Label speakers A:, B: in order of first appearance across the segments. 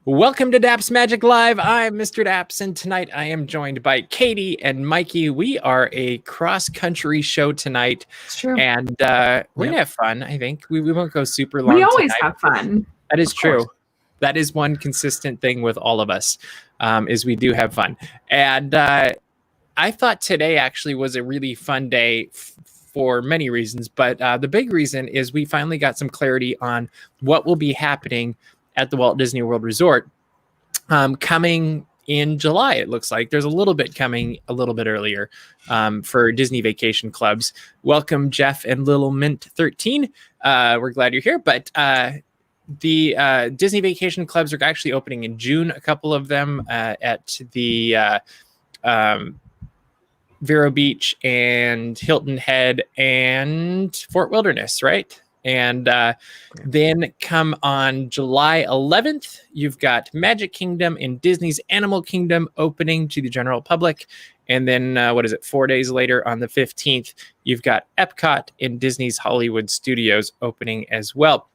A: Welcome to DAPS Magic Live. I'm Mr. DAPS, and tonight I am joined by Katie and Mikey. We are a cross-country show tonight.
B: It's true.
A: And we're going to have fun, I think. We won't go super long.
B: We always
A: tonight.
B: have fun.
A: That is true. That is one consistent thing with all of us, is we do have fun. And I thought today actually was a really fun day for many reasons. But the big reason is we finally got some clarity on what will be happening at the Walt Disney World Resort coming in July. It looks like there's a little bit coming a little bit earlier for Disney vacation clubs. Welcome, Jeff and Little Mint 13. We're glad you're here. But the Disney vacation clubs are actually opening in June. A couple of them at the Vero Beach and Hilton Head and Fort Wilderness, right? And then come on July 11th, you've got Magic Kingdom and Disney's Animal Kingdom opening to the general public. And then, 4 days later on the 15th, you've got Epcot and Disney's Hollywood Studios opening as well.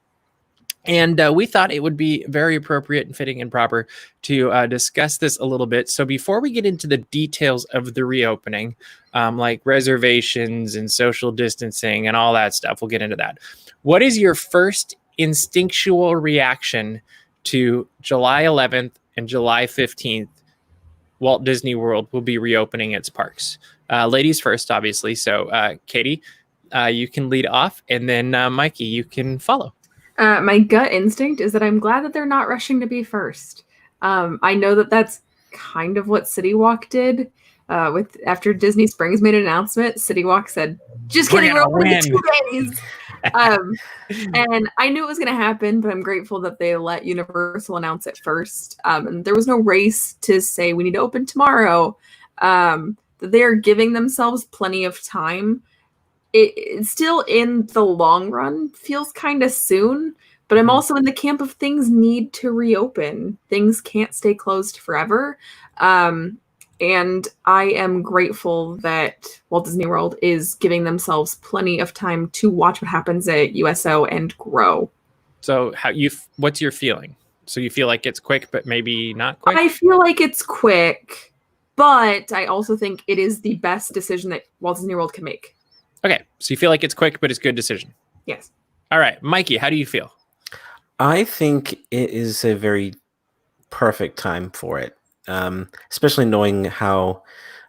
A: And we thought it would be very appropriate and fitting and proper to discuss this a little bit. So before we get into the details of the reopening, like reservations and social distancing and all that stuff, we'll get into that. What is your first instinctual reaction to July 11th and July 15th? Walt Disney World will be reopening its parks. Ladies first, obviously. So Katie, you can lead off, and then Mikey, you can follow.
B: My gut instinct is that I'm glad that they're not rushing to be first. I know that that's kind of what City Walk did. After Disney Springs made an announcement, City Walk said, "Just kidding, we're opening in 2 days." And I knew it was going to happen, but I'm grateful that they let Universal announce it first. And there was no race to say we need to open tomorrow. That they are giving themselves plenty of time. It still, in the long run, feels kind of soon, but I'm also in the camp of things need to reopen. Things can't stay closed forever. And I am grateful that Walt Disney World is giving themselves plenty of time to watch what happens at USO and grow.
A: So what's your feeling? So you feel like it's quick, but maybe not quick?
B: I feel like it's quick, but I also think it is the best decision that Walt Disney World can make.
A: Okay, so you feel like it's quick, but it's a good decision.
B: Yes.
A: All right, Mikey, how do you feel?
C: I think it is a very perfect time for it, especially knowing how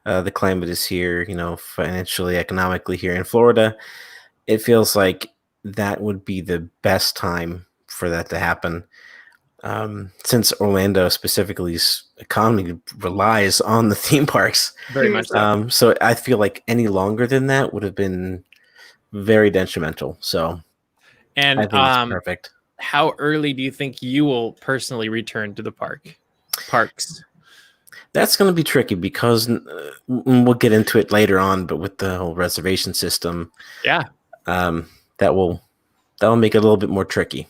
C: the climate is here, financially, economically here in Florida. It feels like that would be the best time for that to happen. Since Orlando specifically's economy relies on the theme parks.
A: Very much so.
C: So I feel like any longer than that would have been very detrimental. So
A: and
C: I think it's perfect.
A: How early do you think you will personally return to the parks?
C: That's going to be tricky because we'll get into it later on, but with the whole reservation system, that will make it a little bit more tricky.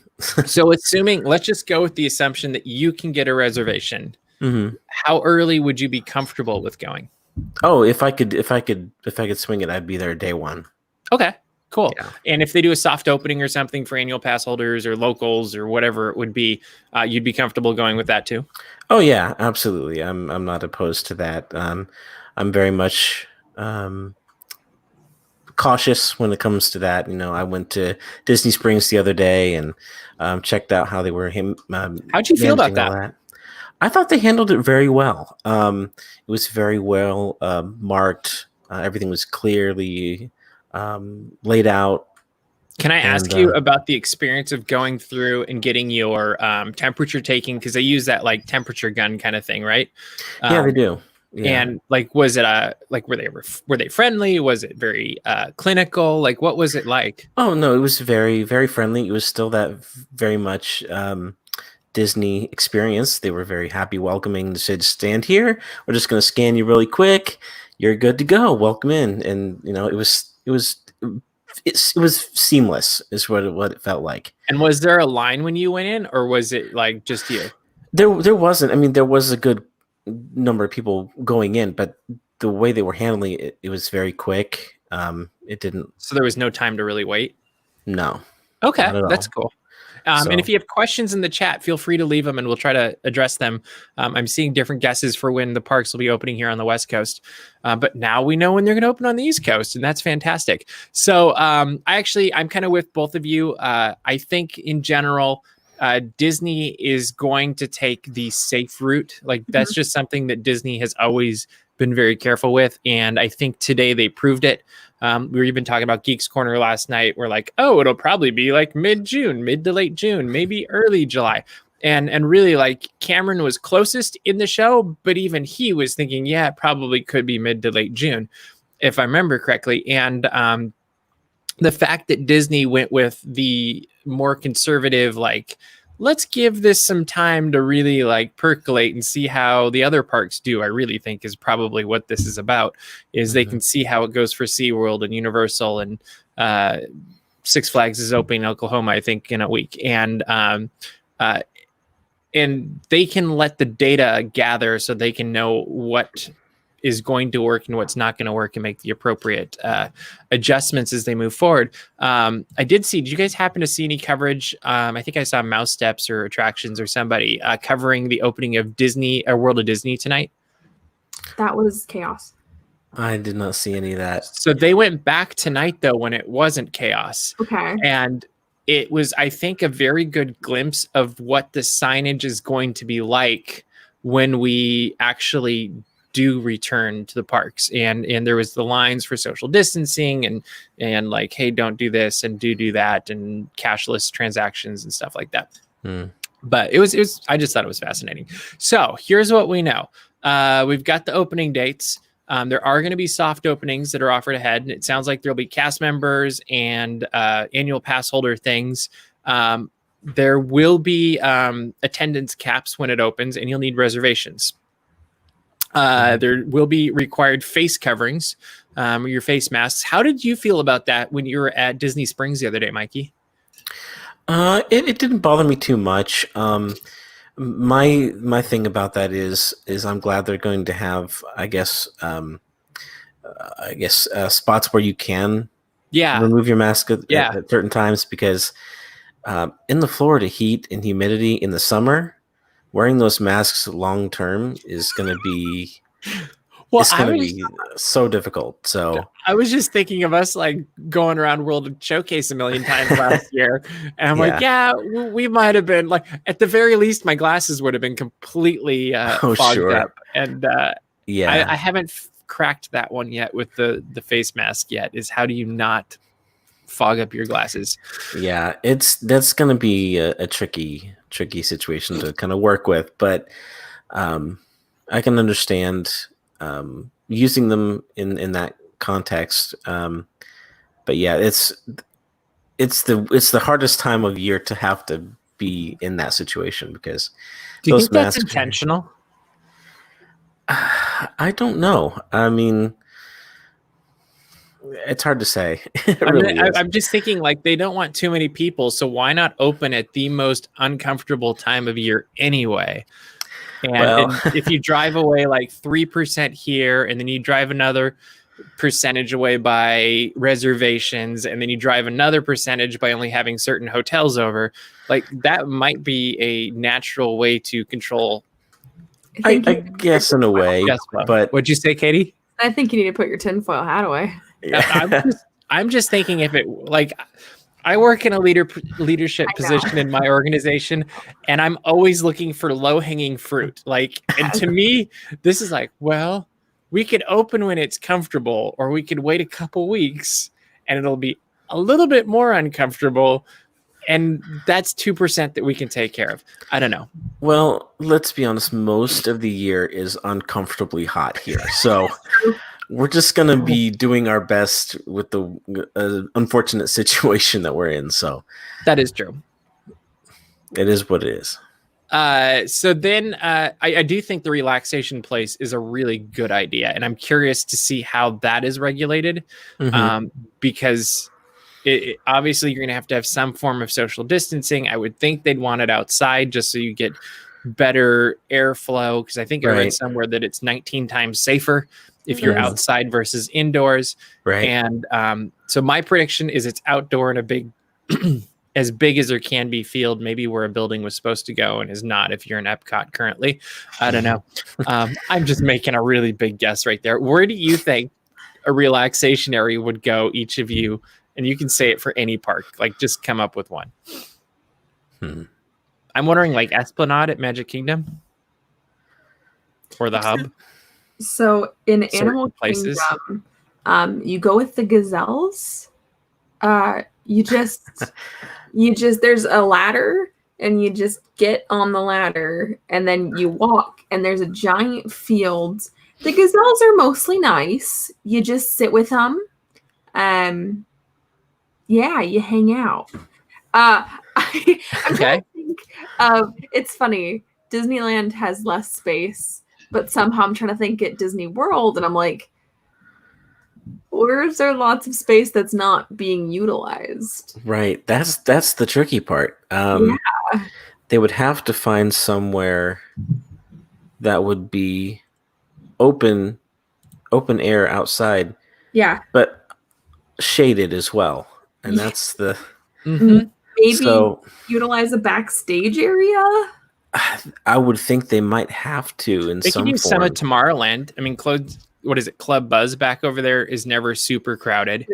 A: So let's just go with the assumption that you can get a reservation.
C: Mm-hmm.
A: How early would you be comfortable with going?
C: Oh, if I could swing it, I'd be there day one.
A: Okay, cool.
C: Yeah.
A: And if they do a soft opening or something for annual pass holders or locals or whatever it would be, you'd be comfortable going with that too?
C: Oh yeah, absolutely. I'm not opposed to that. I'm very much cautious when it comes to that. I went to Disney Springs the other day and checked out how they were
A: how'd you feel about that?
C: I thought they handled it very well. It was very well marked. Everything was clearly laid out.
A: Can I ask you about the experience of going through and getting your temperature taking? Because they use that like temperature gun kind of thing, right?
C: Yeah, they do. Yeah.
A: And was it were they friendly? Was it very clinical? Like, what was it like?
C: Oh no, it was very, very friendly. It was still that very much Disney experience. They were very happy, welcoming. They said, "Stand here. We're just going to scan you really quick. You're good to go. Welcome in." And it was seamless, is what it felt like.
A: And was there a line when you went in, or was it like just you?
C: There wasn't. I mean, there was a good number of people going in, but the way they were handling it, it was very quick. It didn't.
A: So there was no time to really wait.
C: No,
A: Okay,
C: not at
A: that's
C: all.
A: cool. And if
C: So
A: you have questions in the chat, feel free to leave them and we'll try to address them. I'm seeing different guesses for when the parks will be opening here on the West Coast. But now we know when they're going to open on the East Coast, and that's fantastic. So I'm kind of with both of you. I think in general, Disney is going to take the safe route. Like that's just something that Disney has always been very careful with. And I think today they proved it. We were even talking about Geeks Corner last night. We're like, oh, it'll probably be like mid-June, mid to late June, maybe early July. And really, like Cameron was closest in the show, but even he was thinking, yeah, it probably could be mid to late June, if I remember correctly. And the fact that Disney went with the more conservative, like, let's give this some time to really like percolate and see how the other parks do, I really think is probably what this is about, is they can see how it goes for SeaWorld and Universal, and Six Flags is opening in Oklahoma, I think, in a week. And they can let the data gather so they can know what is going to work and what's not going to work and make the appropriate adjustments as they move forward. Did you guys happen to see any coverage? I think I saw Mouse Steps or Attractions or somebody covering the opening of Disney or World of Disney tonight.
B: That was chaos.
C: I did not see any of that.
A: So they went back tonight though, when it wasn't chaos.
B: Okay.
A: And it was, I think, a very good glimpse of what the signage is going to be like when we actually do return to the parks. And there was the lines for social distancing and like, hey, don't do this and do that, and cashless transactions and stuff like that. But it was I just thought it was fascinating. So here's what we know. We've got the opening dates. There are going to be soft openings that are offered ahead. And it sounds like there'll be cast members and annual pass holder things. There will be attendance caps when it opens, and you'll need reservations. There will be required face coverings, your face masks. How did you feel about that when you were at Disney Springs the other day, Mikey?
C: It didn't bother me too much. My thing about that is I'm glad they're going to have, I guess spots where you can remove your mask at certain times, because in the Florida heat and humidity in the summer, wearing those masks long term is going to be so difficult. So
A: I was just thinking of us like going around World Showcase a million times last year, and I'm we might have been like, at the very least, my glasses would have been completely fogged up, and I haven't cracked that one yet with the face mask yet. Is how do you not fog up your glasses? Yeah,
C: that's going to be a tricky situation to kind of work with, but I can understand using them in that context. But yeah, it's the hardest time of year to have to be in that situation, because
A: do you think that's intentional?
C: I don't know. I mean, it's hard to say.
A: I'm just thinking, like, they don't want too many people, so why not open at the most uncomfortable time of year anyway? And if you drive away like 3% here, and then you drive another percentage away by reservations, and then you drive another percentage by only having certain hotels over, like that might be a natural way to control.
C: I guess in a way, but
A: what'd you say, Katie?
B: I think you need to put your tinfoil hat away.
A: I'm just thinking, if it, like, I work in a leadership position in my organization, and I'm always looking for low-hanging fruit. Like, and to me, this is like, well, we could open when it's comfortable, or we could wait a couple weeks and it'll be a little bit more uncomfortable. And that's 2% that we can take care of. I don't know.
C: Well, let's be honest. Most of the year is uncomfortably hot here. So we're just going to be doing our best with the unfortunate situation that we're in. So
A: that is true.
C: It is what it is.
A: So then I do think the relaxation place is a really good idea. And I'm curious to see how that is regulated, because obviously you're going to have some form of social distancing. I would think they'd want it outside just so you get better airflow, because I think I read somewhere that it's 19 times safer if you're outside versus indoors.
C: Right.
A: And so my prediction is it's outdoor in a big as big as there can be field, maybe where a building was supposed to go and is not if you're in Epcot currently. I don't know. I'm just making a really big guess right there. Where do you think a relaxation area would go, each of you? And you can say it for any park. Like, just come up with one. I'm wondering, like, Esplanade at Magic Kingdom? Or the Hub?
B: So in
A: Certain
B: Animal
A: places.
B: Kingdom, you go with the gazelles. You just there's a ladder and you just get on the ladder and then you walk and there's a giant field. The gazelles are mostly nice. You just sit with them. Yeah, you hang out. I'm trying to think of, it's funny. Disneyland has less space, but somehow I'm trying to think at Disney World and I'm like, where is there lots of space that's not being utilized?
C: Right. That's the tricky part. They would have to find somewhere that would be open air outside.
B: Yeah.
C: But shaded as well. And that's the
B: maybe utilize a backstage area.
C: I would think they might have to in
A: they
C: some
A: could use
C: form.
A: some of Tomorrowland. I mean, what is it? Club Buzz back over there is never super crowded.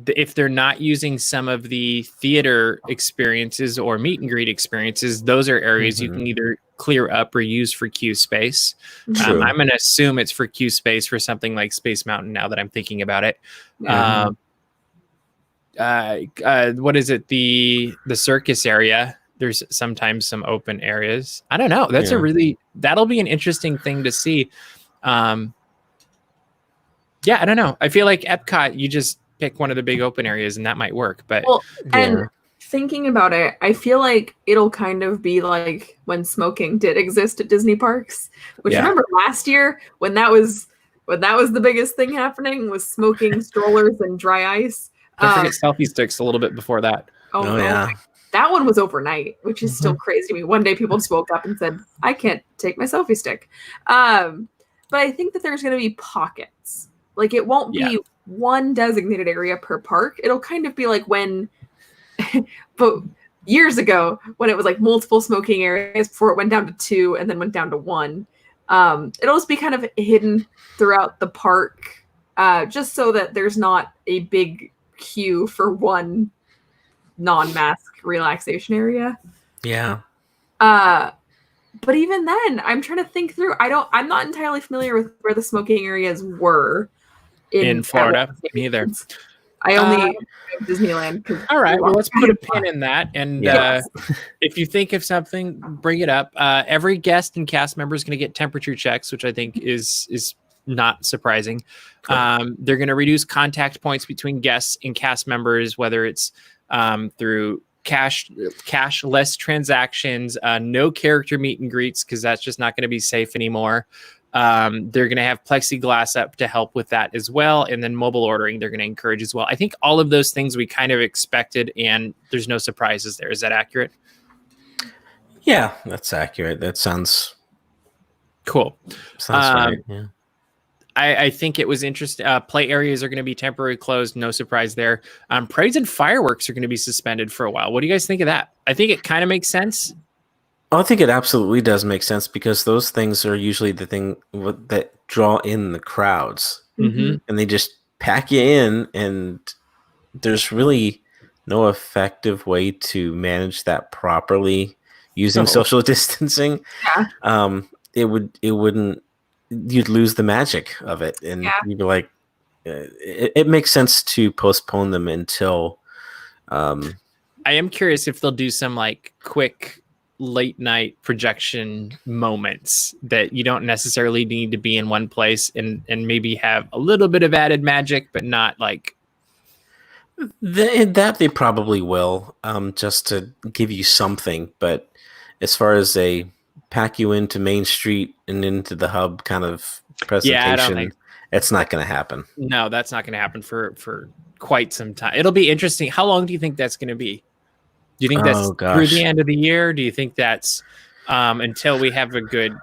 A: If they're not using some of the theater experiences or meet and greet experiences, those are areas you can either clear up or use for queue space. I'm going to assume it's for queue space for something like Space Mountain now that I'm thinking about it. What is it? The circus area. There's sometimes some open areas. I don't know. That's that'll be an interesting thing to see. I don't know. I feel like Epcot, you just pick one of the big open areas and that might work. But
B: and thinking about it, I feel like it'll kind of be like when smoking did exist at Disney parks. Which remember last year when that was the biggest thing happening was smoking strollers and dry ice.
A: Don't forget selfie sticks a little bit before that.
B: Oh yeah. That one was overnight, which is still crazy to me. One day people just woke up and said, I can't take my selfie stick. But I think that there's going to be pockets. Like it won't be one designated area per park. It'll kind of be like when, but years ago, when it was like multiple smoking areas before it went down to 2 and then went down to 1. It'll just be kind of hidden throughout the park, just so that there's not a big queue for one non-mask relaxation area. But even then, I'm trying to think through. I'm not entirely familiar with where the smoking areas were
A: in Florida. Me either.
B: I only know Disneyland.
A: All right. Well, let's put a pin in that. And if you think of something, bring it up. Every guest and cast member is going to get temperature checks, which I think is not surprising. Cool. They're going to reduce contact points between guests and cast members, whether it's through cashless transactions, no character meet and greets, because that's just not going to be safe anymore. They're going to have plexiglass up to help with that as well. And then mobile ordering, they're going to encourage as well. I think all of those things we kind of expected, and there's no surprises there. Is that accurate?
C: Yeah, that's accurate. That sounds
A: cool.
C: Sounds right. Yeah.
A: I think it was interesting. Play areas are going to be temporarily closed. No surprise there. Parades and fireworks are going to be suspended for a while. What do you guys think of that? I think it kind of makes sense.
C: I think it absolutely does make sense because those things are usually the thing that draw in the crowds. And they just pack you in, and there's really no effective way to manage that properly using social distancing. You'd lose the magic of it, and you'd be like, it makes sense to postpone them until.
A: I am curious if they'll do some like quick late night projection moments that you don't necessarily need to be in one place, and maybe have a little bit of added magic, but not like
C: that they probably will, just to give you something. But as far as a pack you into Main Street and into the hub kind of presentation, it's not going to happen.
A: No, that's not going to happen for quite some time. It'll be interesting. How long do you think that's going to be? Do you think that's through the end of the year? Do you think that's until we have a good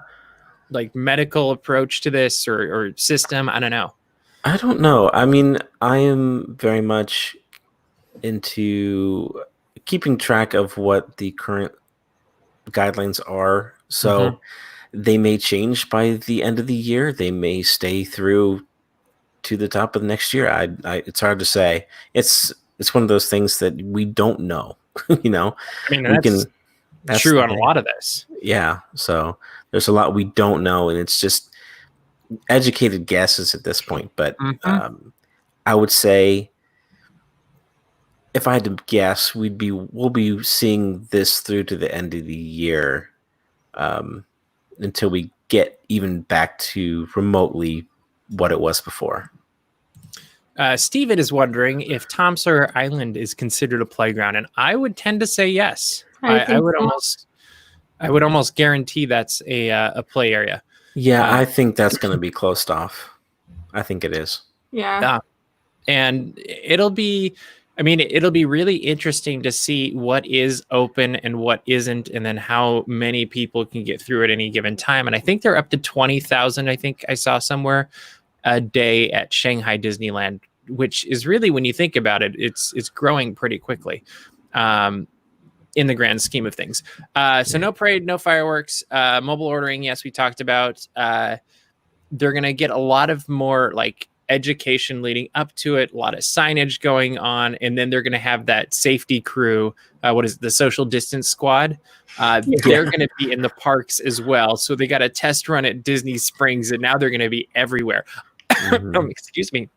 A: like medical approach to this or system? I don't know.
C: I don't know. I mean, I am very much into keeping track of what the current guidelines are. So they may change by the end of the year. They may stay through to the top of the next year. It's hard to say. It's one of those things that we don't know. You know,
A: I mean,
C: we
A: that's
C: can. That's
A: true
C: the
A: on a
C: thing.
A: lot of this.
C: Yeah. So there's a lot we don't know, and it's just educated guesses at this point. But I would say, if I had to guess, we'll be seeing this through to the end of the year, until we get even back to remotely what it was before.
A: Steven is wondering if Tom Sawyer Island is considered a playground, and I would tend to say yes. I would almost guarantee that's a play area.
C: Yeah, I think that's going to be closed off. I think it is.
B: Yeah.
A: And it'll be really interesting to see what is open and what isn't, and then how many people can get through at any given time. And I think they're up to 20,000, I think I saw somewhere, a day at Shanghai Disneyland, which is really, when you think about it, it's growing pretty quickly in the grand scheme of things. So no parade, no fireworks, mobile ordering. Yes, we talked about. They're going to get a lot of more like education leading up to it, a lot of signage going on, and then they're going to have that safety crew. What is it, the social distance squad? They're going to be in the parks as well. So they got a test run at Disney Springs, and now they're going to be everywhere. Excuse me.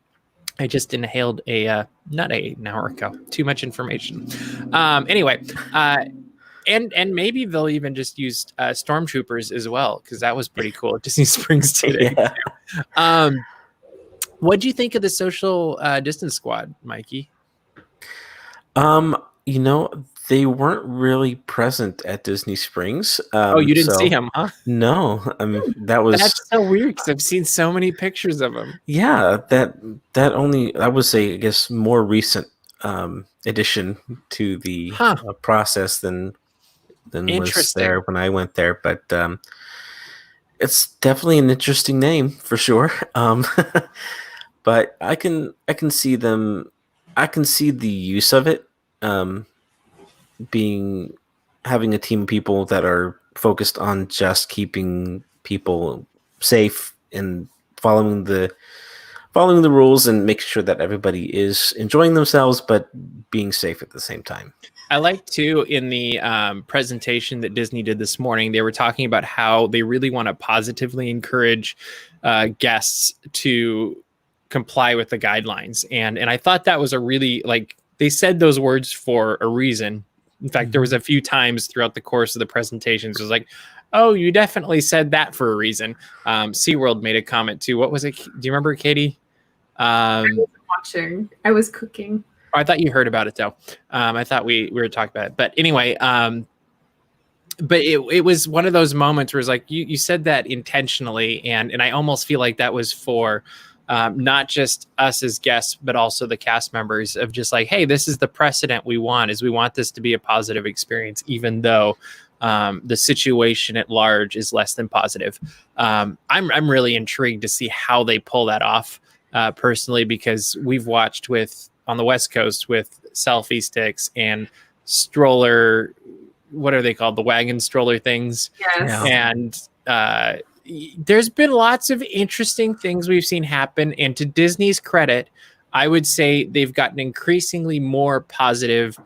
A: I just inhaled a nut an hour ago. Too much information. Anyway, and maybe they'll even just use stormtroopers as well, because that was pretty cool at Disney Springs today. Yeah. What do you think of the social distance squad, Mikey?
C: You know, they weren't really present at Disney Springs.
A: You didn't see him, huh?
C: No, that's
A: so weird, because I've seen so many pictures of him.
C: Yeah, that was I guess more recent addition to the process than was there when I went there. But it's definitely an interesting name for sure. But I can see them. I can see the use of it. Having a team of people that are focused on just keeping people safe and following the rules and making sure that everybody is enjoying themselves but being safe at the same time.
A: I like too, in the presentation that Disney did this morning, they were talking about how they really want to positively encourage guests to comply with the guidelines, and I thought that was a really, like, they said those words for a reason. In fact, there was a few times throughout the course of the presentations, it was like, oh, you definitely said that for a reason. SeaWorld made a comment too. What was it? Do you remember, Katie?
B: I wasn't watching. I was cooking.
A: I thought you heard about it though. I thought we were talking about it. But anyway, but it was one of those moments where it's like, you said that intentionally, and I almost feel like that was for not just us as guests, but also the cast members, of just like, hey, this is the precedent we want this to be a positive experience, even though the situation at large is less than positive. I'm really intrigued to see how they pull that off, personally, because we've watched on the West Coast with selfie sticks and stroller, what are they called? The wagon stroller things.
B: Yes.
A: And there's been lots of interesting things we've seen happen. And to Disney's credit, I would say they've gotten increasingly more positive,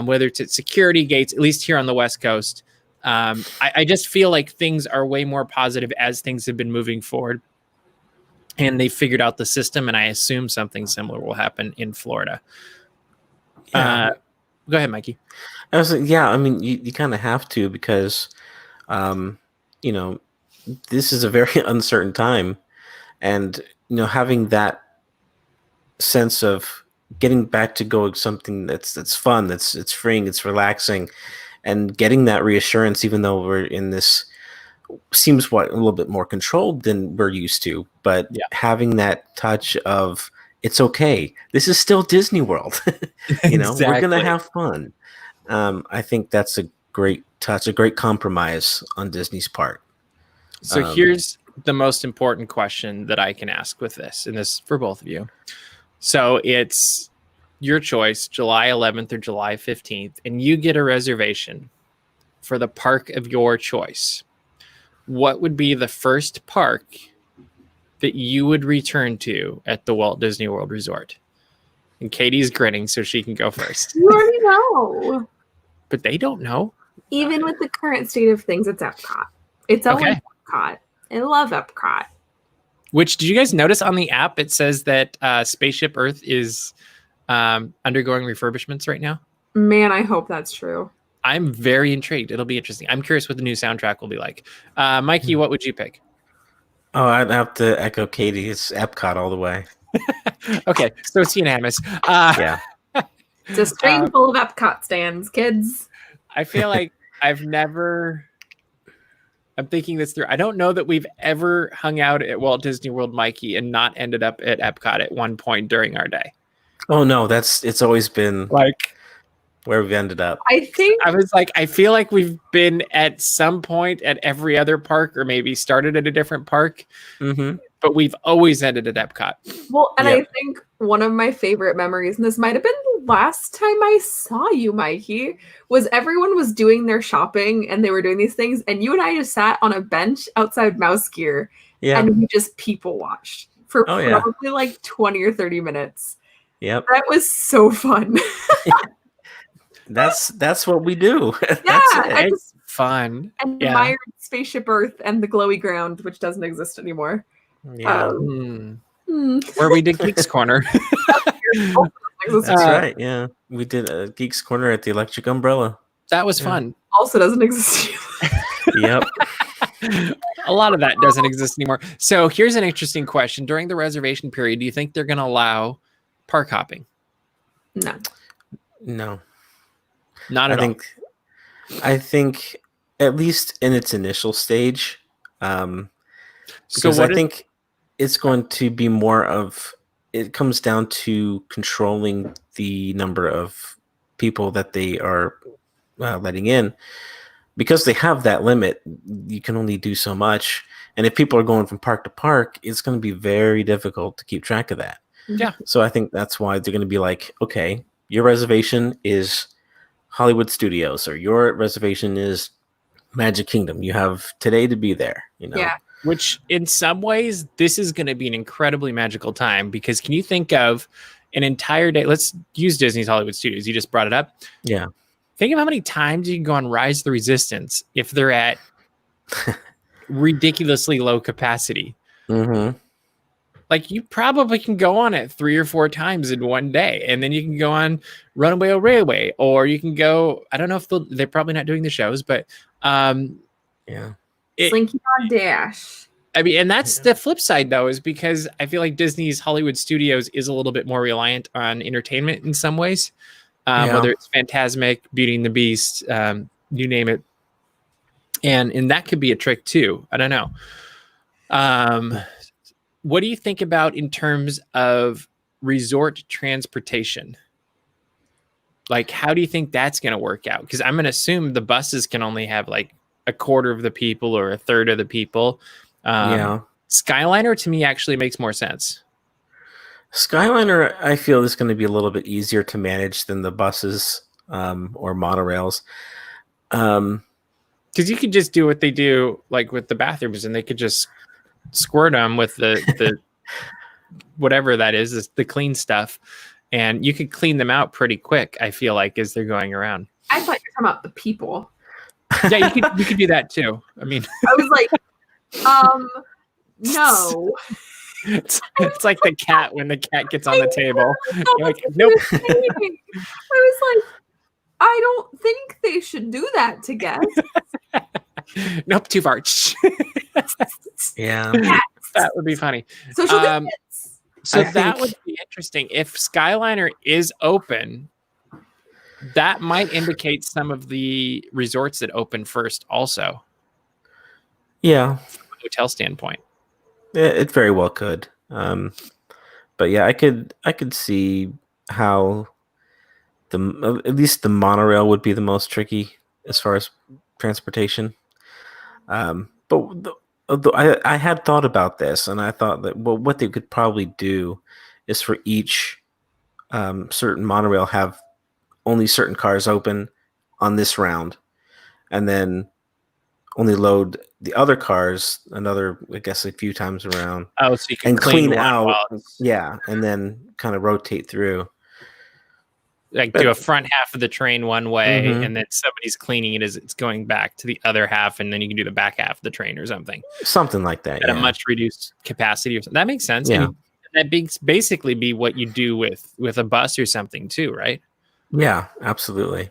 A: whether it's at security gates, at least here on the West Coast. I just feel like things are way more positive as things have been moving forward. And they figured out the system, and I assume something similar will happen in Florida.
C: Yeah.
A: Go ahead, Mikey.
C: I was like, yeah, I mean, you kind of have to, because, this is a very uncertain time, and having that sense of getting back to going something that's fun, it's freeing, it's relaxing, and getting that reassurance, even though we're in this seems a little bit more controlled than we're used to, but having that touch of, it's okay, this is still Disney World.
A: Exactly.
C: We're gonna have fun. I think that's a great touch, a great compromise on Disney's part.
A: So here's the most important question that I can ask with this, and this is for both of you. So it's your choice, July 11th or July 15th, and you get a reservation for the park of your choice, what would be the first park that you would return to at the Walt Disney World Resort? And Katie's grinning so she can go first.
B: You already know.
A: But they don't know.
B: Even with the current state of things, it's Epcot. It's always Epcot. I love Epcot.
A: Which, did you guys notice on the app, it says that Spaceship Earth is undergoing refurbishments right now?
B: Man, I hope that's true.
A: I'm very intrigued. It'll be interesting. I'm curious what the new soundtrack will be like. Mikey, what would you pick?
C: Oh, I'd have to echo Katie. It's Epcot all the way.
A: Okay, so it's unanimous.
C: Yeah.
B: It's a stream full of Epcot stands, kids.
A: I feel like I'm thinking this through. I don't know that we've ever hung out at Walt Disney World, Mikey, and not ended up at Epcot at one point during our day.
C: Oh no, it's always been
A: Like
C: where we've ended up.
B: I
A: feel like we've been at some point at every other park, or maybe started at a different park, but we've always ended at Epcot.
B: Well, and I think one of my favorite memories, and this might have been the last time I saw you, Mikey, was everyone was doing their shopping and they were doing these things, and you and I just sat on a bench outside Mouse Gear, and we just people watched for probably like 20 or 30 minutes.
C: Yep.
B: That was so fun.
C: That's what we do.
B: Yeah,
A: it's fun.
B: And admired Spaceship Earth and the glowy ground, which doesn't exist anymore.
C: Yeah.
A: Where we did Geeks Corner.
C: That's right. Yeah, we did a Geeks Corner at the Electric Umbrella.
A: That was fun.
B: Also doesn't exist
C: anymore.
A: Yep. A lot of that doesn't exist anymore. So here's an interesting question. During the reservation period, do you think they're going to allow park hopping?
C: No.
A: Not at all.
C: I think at least in its initial stage, because I think it's going to be more of, it comes down to controlling the number of people that they are letting in. Because they have that limit, you can only do so much. And if people are going from park to park, it's going to be very difficult to keep track of that.
A: Yeah.
C: So I think that's why they're going to be like, okay, your reservation is Hollywood Studios, or your reservation is Magic Kingdom. You have today to be there,
B: Yeah.
A: Which in some ways, this is going to be an incredibly magical time, because can you think of an entire day? Let's use Disney's Hollywood Studios. You just brought it up.
C: Yeah.
A: Think of how many times you can go on Rise of the Resistance if they're at ridiculously low capacity. Like, you probably can go on it 3 or 4 times in one day, and then you can go on Runaway Railway, or you can go, I don't know if they're probably not doing the shows, but
B: Slinky on Dash.
A: I mean, and that's the flip side, though, is because I feel like Disney's Hollywood Studios is a little bit more reliant on entertainment in some ways, whether it's Fantasmic, Beauty and the Beast, you name it. And that could be a trick, too. I don't know. What do you think about in terms of resort transportation? Like, how do you think that's going to work out? Because I'm going to assume the buses can only have like a quarter of the people or a third of the people. Skyliner to me actually makes more sense.
C: Skyliner, I feel, is going to be a little bit easier to manage than the buses or monorails.
A: Because you could just do what they do, like with the bathrooms, and they could just squirt them with the whatever that is the clean stuff, and you could clean them out pretty quick, I feel like, as they're going around.
B: I thought you were talking about the people.
A: Yeah, you could do that too. I mean,
B: I was like, no.
A: It's like the cat when the cat gets on the table. You're like, nope.
B: I was like, I don't think they should do that to guests.
A: Nope, too far.
C: Yeah.
A: That would be funny.
B: Social distance.
A: So that would be interesting. If Skyliner is open, that might indicate some of the resorts that open first also.
C: Yeah.
A: From a hotel standpoint.
C: It very well could. But yeah, I could see how at least the monorail would be the most tricky as far as transportation. But I had thought about this, and I thought that what they could probably do is for each certain monorail have only certain cars open on this round, and then only load the other cars another, I guess, a few times around.
A: Oh, so you can
C: And clean
A: one
C: out,
A: while
C: and then kind of rotate through.
A: like do a front half of the train one way,
C: Mhm.
A: and then somebody's cleaning it as it's going back to the other half, and then you can do the back half of the train or something
C: Something like that.
A: at a
C: Yeah.
A: much reduced capacity or something. That makes sense.
C: Yeah.
A: And that basically be what you do with a bus or something too, right?
C: Yeah, absolutely.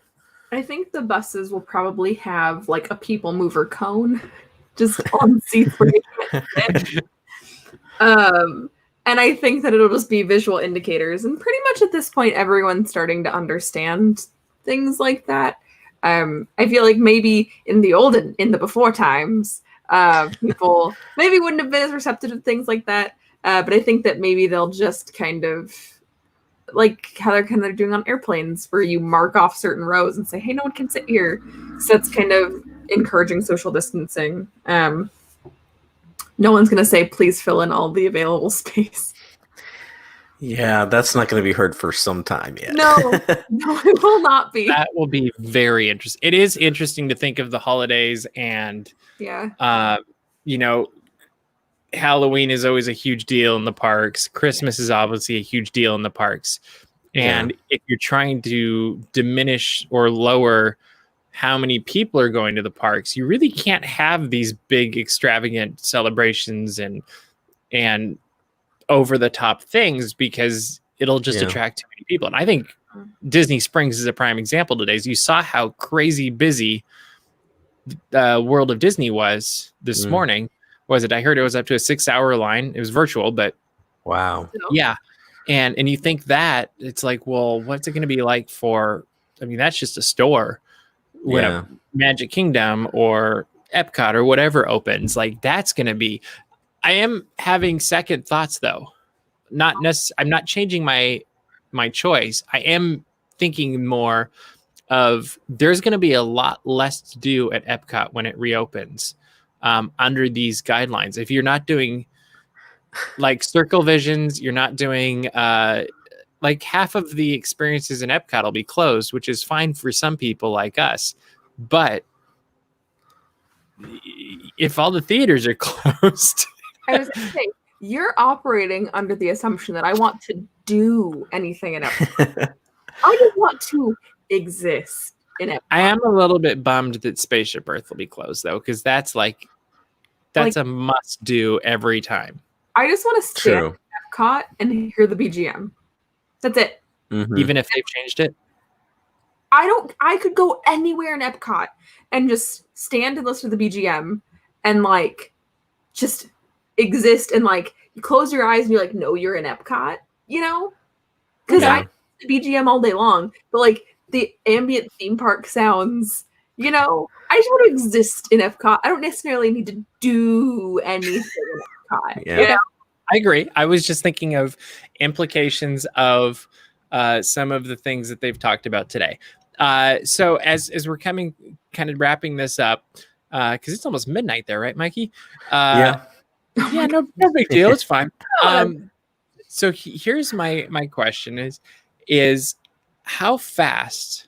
B: I think the buses will probably have like a people mover cone just on seats where you can't sit. And I think that it'll just be visual indicators. And pretty much at this point, everyone's starting to understand things like that. I feel like maybe in the before times, people maybe wouldn't have been as receptive to things like that. But I think that maybe they'll just kind of like how they're kind of doing on airplanes, where you mark off certain rows and say, "Hey, no one can sit here." So that's kind of encouraging social distancing. No one's going to say, please fill in all the available space.
C: Yeah, that's not going to be heard for some time yet.
B: No, it will not be.
A: That will be very interesting. It is interesting to think of the holidays, and
B: yeah,
A: Halloween is always a huge deal in the parks. Christmas is obviously a huge deal in the parks. And if you're trying to diminish or lower how many people are going to the parks, you really can't have these big extravagant celebrations and over the top things, because it'll just attract too many people. And I think Disney Springs is a prime example today. As you saw how crazy busy World of Disney was this morning. Was it? I heard it was up to a 6-hour line. It was virtual, but
C: wow.
A: Yeah. And you think that it's like, well, what's it going to be like for, I mean, that's just a store. When a Magic Kingdom or Epcot or whatever opens, like that's going to be, I am having second thoughts though. I'm not changing my choice. I am thinking more of there's going to be a lot less to do at Epcot when it reopens under these guidelines. If you're not doing like circle visions, you're not doing like half of the experiences in Epcot will be closed, which is fine for some people like us. But if all the theaters are closed,
B: I was going to say, you're operating under the assumption that I want to do anything in Epcot. I just want to exist in Epcot.
A: I am a little bit bummed that Spaceship Earth will be closed though, because that's a must do every time.
B: I just want to stand in Epcot and hear the BGM. That's it.
A: Even if they've changed it.
B: I could go anywhere in Epcot and just stand and listen to the BGM and like just exist, and like you close your eyes and you're like, no, you're in Epcot, you know? Because I the BGM all day long, but like the ambient theme park sounds, you know, I just want to exist in Epcot. I don't necessarily need to do anything in Epcot.
C: Yeah.
B: You know?
A: I agree. I was just thinking of implications of some of the things that they've talked about today. So as we're kind of wrapping this up, because it's almost midnight there, right, Mikey?
C: Yeah,
A: no big deal. It's fine. So here's my question is how fast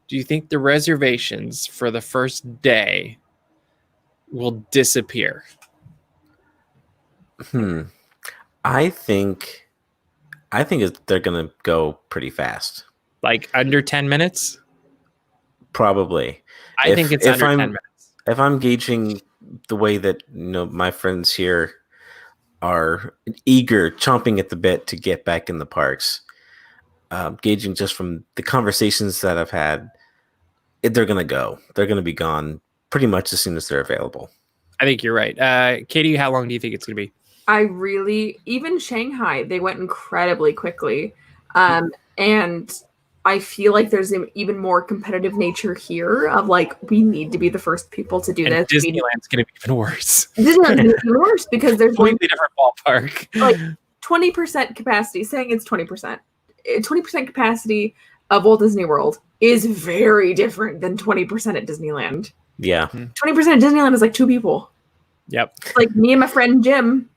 A: do you think the reservations for the first day will disappear?
C: I think they're gonna go pretty fast.
A: Like under 10 minutes?
C: Probably.
A: I think it's under 10 minutes.
C: If I'm gauging the way that my friends here are eager, chomping at the bit to get back in the parks, gauging just from the conversations that I've had, they're gonna go. They're gonna be gone pretty much as soon as they're available.
A: I think you're right. Katie, how long do you think it's gonna be?
B: Even Shanghai, they went incredibly quickly. And I feel like there's an even more competitive nature here of like, we need to be the first people to do this.
A: Disneyland's going to be even worse.
B: Disneyland's going to be even worse because there's
A: completely different ballpark.
B: Like 20% capacity, saying it's 20%. 20% capacity of Walt Disney World is very different than 20% at Disneyland.
C: Yeah.
B: 20% at Disneyland is like 2 people.
A: Yep.
B: Like me and my friend Jim,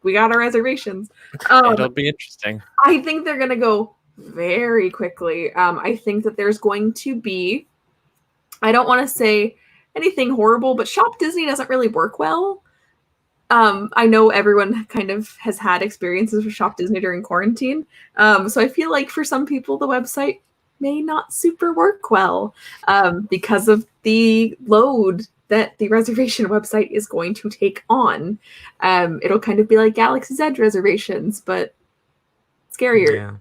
B: we got our reservations.
A: It'll be interesting.
B: I think they're going to go very quickly. I think that there's going to be, I don't want to say anything horrible, but Shop Disney doesn't really work well. I know everyone kind of has had experiences with Shop Disney during quarantine. So I feel like for some people, the website may not super work well because of the load that the reservation website is going to take on. It'll kind of be like Galaxy's Edge reservations, but scarier.
C: Yeah.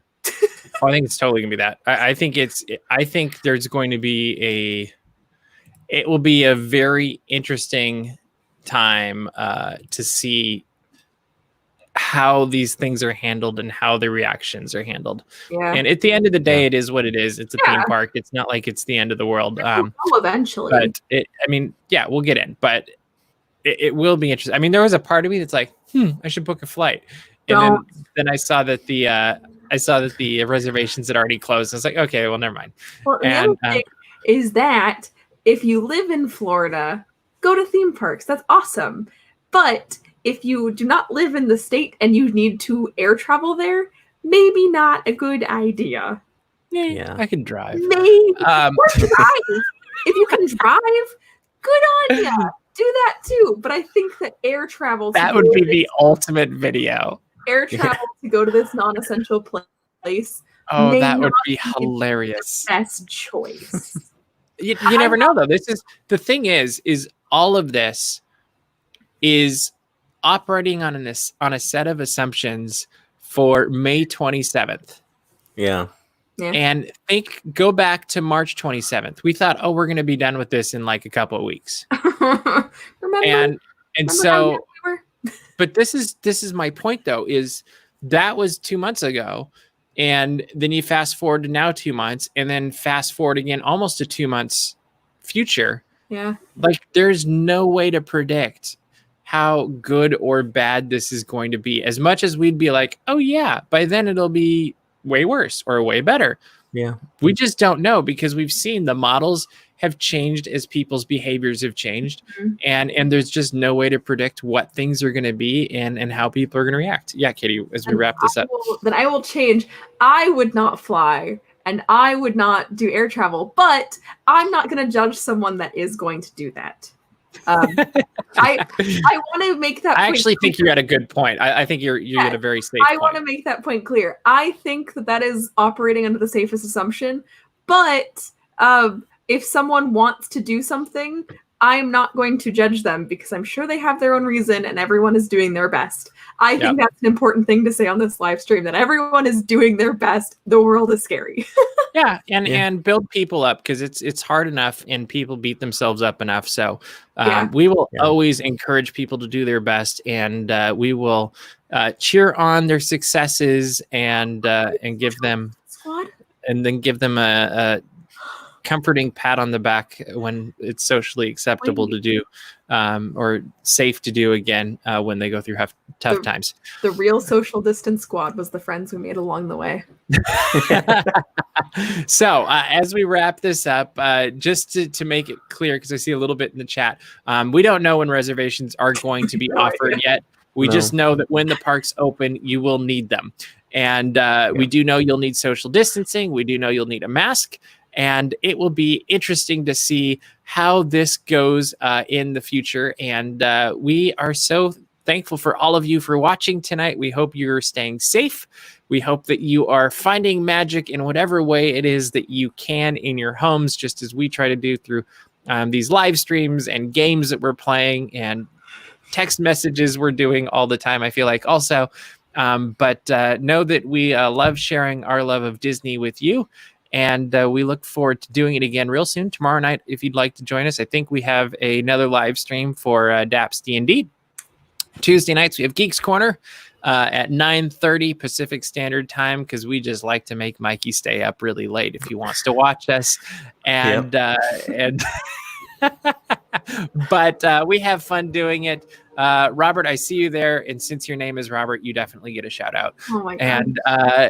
A: I think it's totally gonna be that. I think there's going to be it will be a very interesting time to see how these things are handled and how the reactions are handled.
B: Yeah.
A: And at the end of the day, it is what it is. It's a theme park. It's not like it's the end of the world.
B: Eventually.
A: But we'll get in. But it will be interesting. I mean, there was a part of me that's like, I should book a flight. And then I saw that the reservations had already closed. I was like, okay, well, never mind.
B: Well, the other thing is that if you live in Florida, go to theme parks. That's awesome. But if you do not live in the state and you need to air travel there, maybe not a good idea.
A: Yeah, I can drive.
B: Maybe. Or drive. If you can drive, good on ya. Do that too. But I think that air travel...
A: That would be the ultimate video.
B: Air travel to go to this non-essential place.
A: Oh, that would be hilarious.
B: Best choice.
A: You never know, though. The thing is all of this is operating on a set of assumptions for May 27th.
C: Yeah.
A: And go back to March 27th. We thought, we're going to be done with this in like a couple of weeks.
B: Remember
A: so, but this is my point though, is that was 2 months ago. And then you fast forward to now 2 months, and then fast forward again, almost to 2 months future.
B: Yeah.
A: Like there's no way to predict how good or bad this is going to be. As much as we'd be like, oh yeah, by then it'll be way worse or way better.
C: Yeah.
A: We just don't know because we've seen the models have changed as people's behaviors have changed.
B: Mm-hmm.
A: And there's just no way to predict what things are going to be and how people are going to react. Yeah, Katie, as we wrap this up.
B: Then I will change. I would not fly and I would not do air travel, but I'm not going to judge someone that is going to do that. I want to make that point.
A: I actually think you're at a good point. I think you're at a very safe point.
B: I want to make that point clear. I think that is operating under the safest assumption, but if someone wants to do something, I'm not going to judge them because I'm sure they have their own reason and everyone is doing their best. I think that's an important thing to say on this live stream, that everyone is doing their best. The world is scary.
A: And build people up because it's hard enough and people beat themselves up enough. So we will always encourage people to do their best, and we will cheer on their successes and give them a comforting pat on the back when it's socially acceptable to do or safe to do again when they go through tough times.
B: The real social distance squad was the friends we made along the way.
A: So as we wrap this up, just to make it clear, because I see a little bit in the chat, we don't know when reservations are going to be offered yet. We just know that when the parks open, you will need them. And we do know you'll need social distancing. We do know you'll need a mask. And it will be interesting to see how this goes in the future. And we are so thankful for all of you for watching tonight. We hope you're staying safe. We hope that you are finding magic in whatever way it is that you can in your homes, just as we try to do through these live streams and games that we're playing and text messages we're doing all the time, I feel like also. But know that we love sharing our love of Disney with you. And we look forward to doing it again real soon. Tomorrow night, if you'd like to join us, I think we have another live stream for DAPS D&D. Tuesday nights, we have Geeks Corner at 9:30 Pacific Standard Time, because we just like to make Mikey stay up really late if he wants to watch us. And but we have fun doing it. Robert, I see you there, and since your name is Robert, you definitely get a shout out.
B: Oh my God.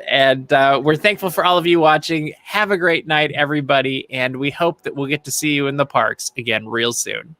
A: And we're thankful for all of you watching. Have a great night, everybody, and we hope that we'll get to see you in the parks again real soon.